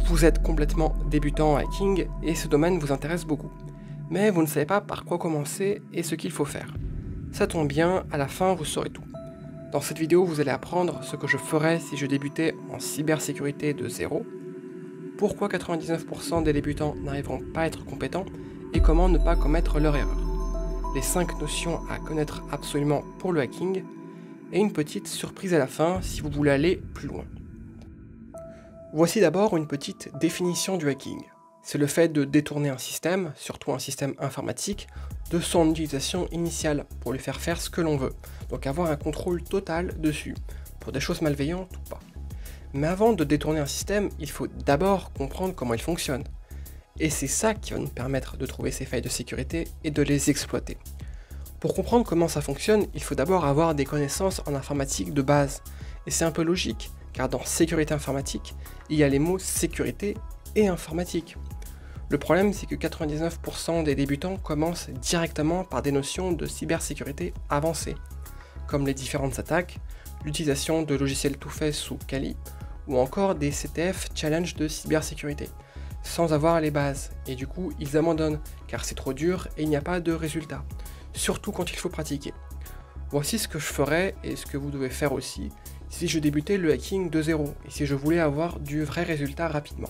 Vous êtes complètement débutant en hacking et ce domaine vous intéresse beaucoup. Mais vous ne savez pas par quoi commencer et ce qu'il faut faire. Ça tombe bien, à la fin vous saurez tout. Dans cette vidéo, vous allez apprendre ce que je ferais si je débutais en cybersécurité de zéro, pourquoi 99% des débutants n'arriveront pas à être compétents et comment ne pas commettre leur erreur. Les 5 notions à connaître absolument pour le hacking et une petite surprise à la fin si vous voulez aller plus loin. Voici d'abord une petite définition du hacking. C'est le fait de détourner un système, surtout un système informatique, de son utilisation initiale pour lui faire faire ce que l'on veut, donc avoir un contrôle total dessus, pour des choses malveillantes ou pas. Mais avant de détourner un système, il faut d'abord comprendre comment il fonctionne. Et c'est ça qui va nous permettre de trouver ces failles de sécurité et de les exploiter. Pour comprendre comment ça fonctionne, il faut d'abord avoir des connaissances en informatique de base. Et c'est un peu logique, car dans sécurité informatique, il y a les mots sécurité et informatique. Le problème, c'est que 99% des débutants commencent directement par des notions de cybersécurité avancées, comme les différentes attaques, l'utilisation de logiciels tout faits sous Kali, ou encore des CTF challenge de cybersécurité, sans avoir les bases, et du coup ils abandonnent, car c'est trop dur et il n'y a pas de résultat, surtout quand il faut pratiquer. Voici ce que je ferais et ce que vous devez faire aussi, si je débutais le hacking de zéro, et si je voulais avoir du vrai résultat rapidement.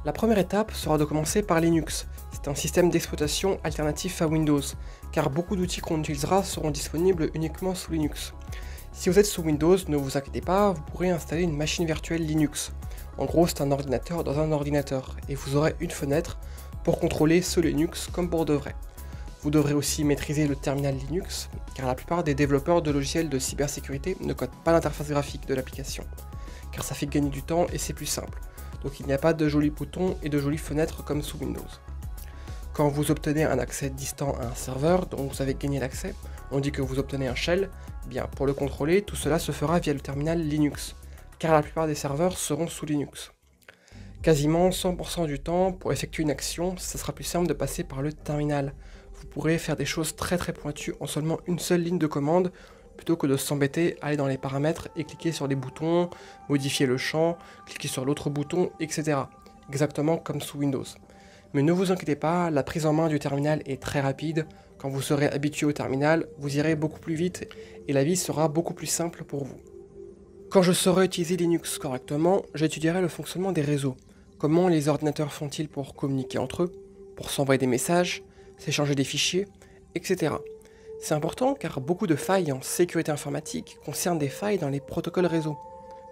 La première étape sera de commencer par Linux. C'est un système d'exploitation alternatif à Windows, car beaucoup d'outils qu'on utilisera seront disponibles uniquement sous Linux. Si vous êtes sous Windows, ne vous inquiétez pas, vous pourrez installer une machine virtuelle Linux. En gros, c'est un ordinateur dans un ordinateur, et vous aurez une fenêtre pour contrôler ce Linux comme pour de vrai. Vous devrez aussi maîtriser le terminal Linux, car la plupart des développeurs de logiciels de cybersécurité ne codent pas l'interface graphique de l'application, car ça fait gagner du temps et c'est plus simple. Donc il n'y a pas de jolis boutons et de jolies fenêtres comme sous Windows. Quand vous obtenez un accès distant à un serveur dont vous avez gagné l'accès, on dit que vous obtenez un shell, bien pour le contrôler, tout cela se fera via le terminal Linux, car la plupart des serveurs seront sous Linux. Quasiment 100% du temps, pour effectuer une action, ça sera plus simple de passer par le terminal. Vous pourrez faire des choses très pointues en seulement une seule ligne de commande, plutôt que de s'embêter à aller dans les paramètres et cliquer sur des boutons, modifier le champ, cliquer sur l'autre bouton, etc. Exactement comme sous Windows. Mais ne vous inquiétez pas, la prise en main du terminal est très rapide. Quand vous serez habitué au terminal, vous irez beaucoup plus vite et la vie sera beaucoup plus simple pour vous. Quand je saurai utiliser Linux correctement, j'étudierai le fonctionnement des réseaux. Comment les ordinateurs font-ils pour communiquer entre eux, pour s'envoyer des messages, s'échanger des fichiers, etc. C'est important car beaucoup de failles en sécurité informatique concernent des failles dans les protocoles réseau,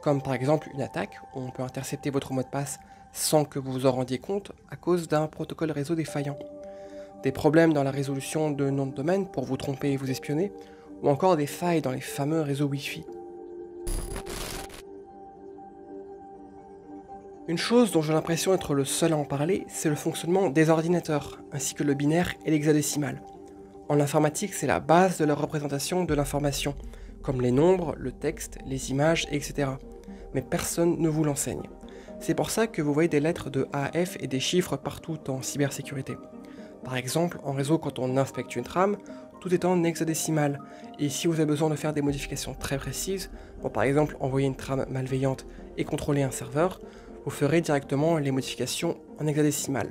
comme par exemple une attaque où on peut intercepter votre mot de passe sans que vous vous en rendiez compte à cause d'un protocole réseau défaillant, des problèmes dans la résolution de noms de domaine pour vous tromper et vous espionner, ou encore des failles dans les fameux réseaux Wi-Fi. Une chose dont j'ai l'impression d'être le seul à en parler, c'est le fonctionnement des ordinateurs, ainsi que le binaire et l'hexadécimal. En informatique, c'est la base de la représentation de l'information, comme les nombres, le texte, les images, etc. Mais personne ne vous l'enseigne. C'est pour ça que vous voyez des lettres de A à F et des chiffres partout en cybersécurité. Par exemple, en réseau, quand on inspecte une trame, tout est en hexadécimal. Et si vous avez besoin de faire des modifications très précises, pour par exemple envoyer une trame malveillante et contrôler un serveur, vous ferez directement les modifications en hexadécimal.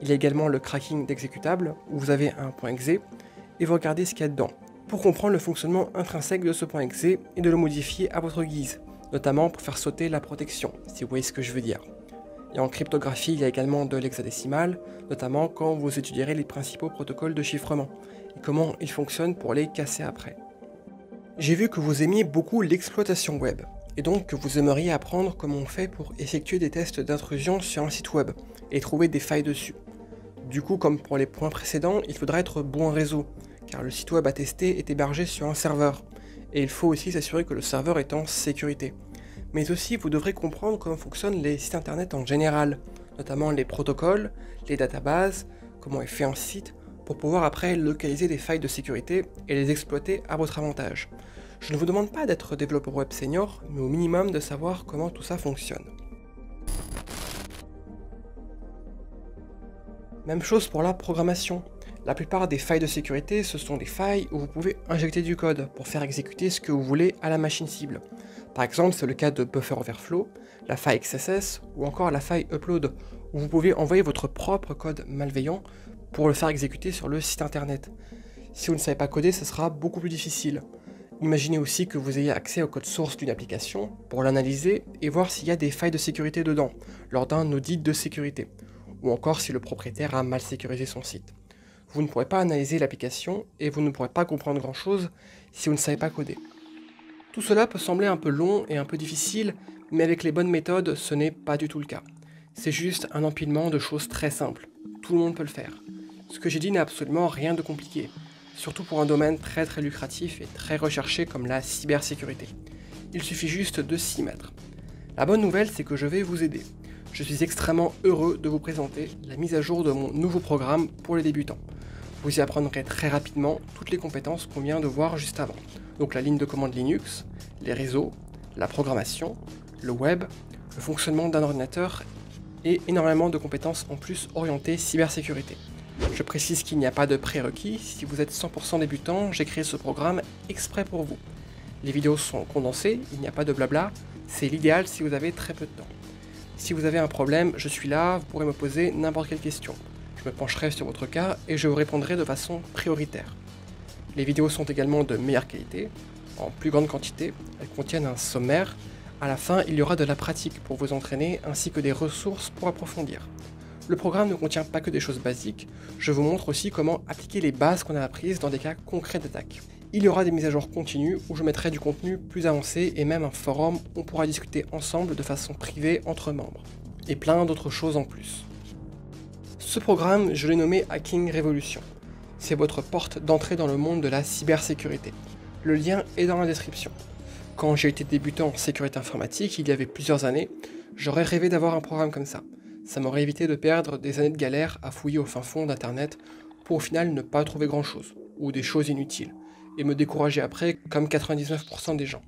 Il y a également le cracking d'exécutable, où vous avez un .exe, et vous regardez ce qu'il y a dedans, pour comprendre le fonctionnement intrinsèque de ce .exe et de le modifier à votre guise, notamment pour faire sauter la protection, si vous voyez ce que je veux dire. Et en cryptographie, il y a également de l'hexadécimal, notamment quand vous étudierez les principaux protocoles de chiffrement, et comment ils fonctionnent pour les casser après. J'ai vu que vous aimiez beaucoup l'exploitation web, et donc que vous aimeriez apprendre comment on fait pour effectuer des tests d'intrusion sur un site web, et trouver des failles dessus. Du coup, comme pour les points précédents, il faudra être bon en réseau, car le site web à tester est hébergé sur un serveur, et il faut aussi s'assurer que le serveur est en sécurité. Mais aussi, vous devrez comprendre comment fonctionnent les sites internet en général, notamment les protocoles, les databases, comment est fait un site, pour pouvoir après localiser des failles de sécurité et les exploiter à votre avantage. Je ne vous demande pas d'être développeur web senior, mais au minimum de savoir comment tout ça fonctionne. Même chose pour la programmation. La plupart des failles de sécurité, ce sont des failles où vous pouvez injecter du code pour faire exécuter ce que vous voulez à la machine cible. Par exemple, c'est le cas de Buffer Overflow, la faille XSS ou encore la faille Upload, où vous pouvez envoyer votre propre code malveillant pour le faire exécuter sur le site internet. Si vous ne savez pas coder, ce sera beaucoup plus difficile. Imaginez aussi que vous ayez accès au code source d'une application pour l'analyser et voir s'il y a des failles de sécurité dedans, lors d'un audit de sécurité, ou encore si le propriétaire a mal sécurisé son site. Vous ne pourrez pas analyser l'application et vous ne pourrez pas comprendre grand chose si vous ne savez pas coder. Tout cela peut sembler un peu long et un peu difficile, mais avec les bonnes méthodes, ce n'est pas du tout le cas. C'est juste un empilement de choses très simples. Tout le monde peut le faire. Ce que j'ai dit n'est absolument rien de compliqué, surtout pour un domaine très lucratif et très recherché comme la cybersécurité. Il suffit juste de s'y mettre. La bonne nouvelle, c'est que je vais vous aider. Je suis extrêmement heureux de vous présenter la mise à jour de mon nouveau programme pour les débutants. Vous y apprendrez très rapidement toutes les compétences qu'on vient de voir juste avant. Donc la ligne de commande Linux, les réseaux, la programmation, le web, le fonctionnement d'un ordinateur et énormément de compétences en plus orientées cybersécurité. Je précise qu'il n'y a pas de prérequis, si vous êtes 100% débutant, j'ai créé ce programme exprès pour vous. Les vidéos sont condensées, il n'y a pas de blabla, c'est l'idéal si vous avez très peu de temps. Si vous avez un problème, je suis là, vous pourrez me poser n'importe quelle question. Je me pencherai sur votre cas et je vous répondrai de façon prioritaire. Les vidéos sont également de meilleure qualité, en plus grande quantité, elles contiennent un sommaire. À la fin, il y aura de la pratique pour vous entraîner ainsi que des ressources pour approfondir. Le programme ne contient pas que des choses basiques, je vous montre aussi comment appliquer les bases qu'on a apprises dans des cas concrets d'attaque. Il y aura des mises à jour continues où je mettrai du contenu plus avancé et même un forum où on pourra discuter ensemble de façon privée entre membres. Et plein d'autres choses en plus. Ce programme, je l'ai nommé Hacking Revolution. C'est votre porte d'entrée dans le monde de la cybersécurité. Le lien est dans la description. Quand j'ai été débutant en sécurité informatique, il y avait plusieurs années, j'aurais rêvé d'avoir un programme comme ça. Ça m'aurait évité de perdre des années de galère à fouiller au fin fond d'internet pour au final ne pas trouver grand chose, ou des choses inutiles, et me décourager après comme 99% des gens.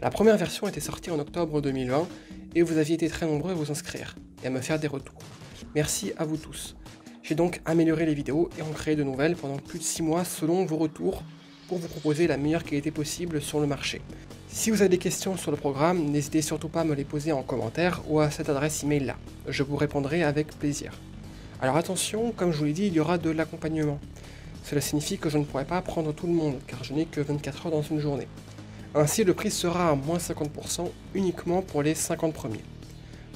La première version était sortie en octobre 2020, et vous aviez été très nombreux à vous inscrire, et à me faire des retours. Merci à vous tous. J'ai donc amélioré les vidéos et en créé de nouvelles pendant plus de 6 mois selon vos retours pour vous proposer la meilleure qualité possible sur le marché. Si vous avez des questions sur le programme, n'hésitez surtout pas à me les poser en commentaire ou à cette adresse email là. Je vous répondrai avec plaisir. Alors attention, comme je vous l'ai dit, il y aura de l'accompagnement. Cela signifie que je ne pourrai pas prendre tout le monde car je n'ai que 24 heures dans une journée. Ainsi, le prix sera à moins 50% uniquement pour les 50 premiers.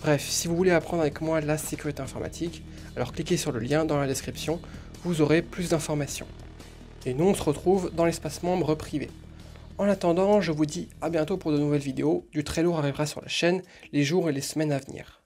Bref, si vous voulez apprendre avec moi la sécurité informatique, alors cliquez sur le lien dans la description, vous aurez plus d'informations. Et nous on se retrouve dans l'espace membre privé. En attendant, je vous dis à bientôt pour de nouvelles vidéos, du très lourd arrivera sur la chaîne les jours et les semaines à venir.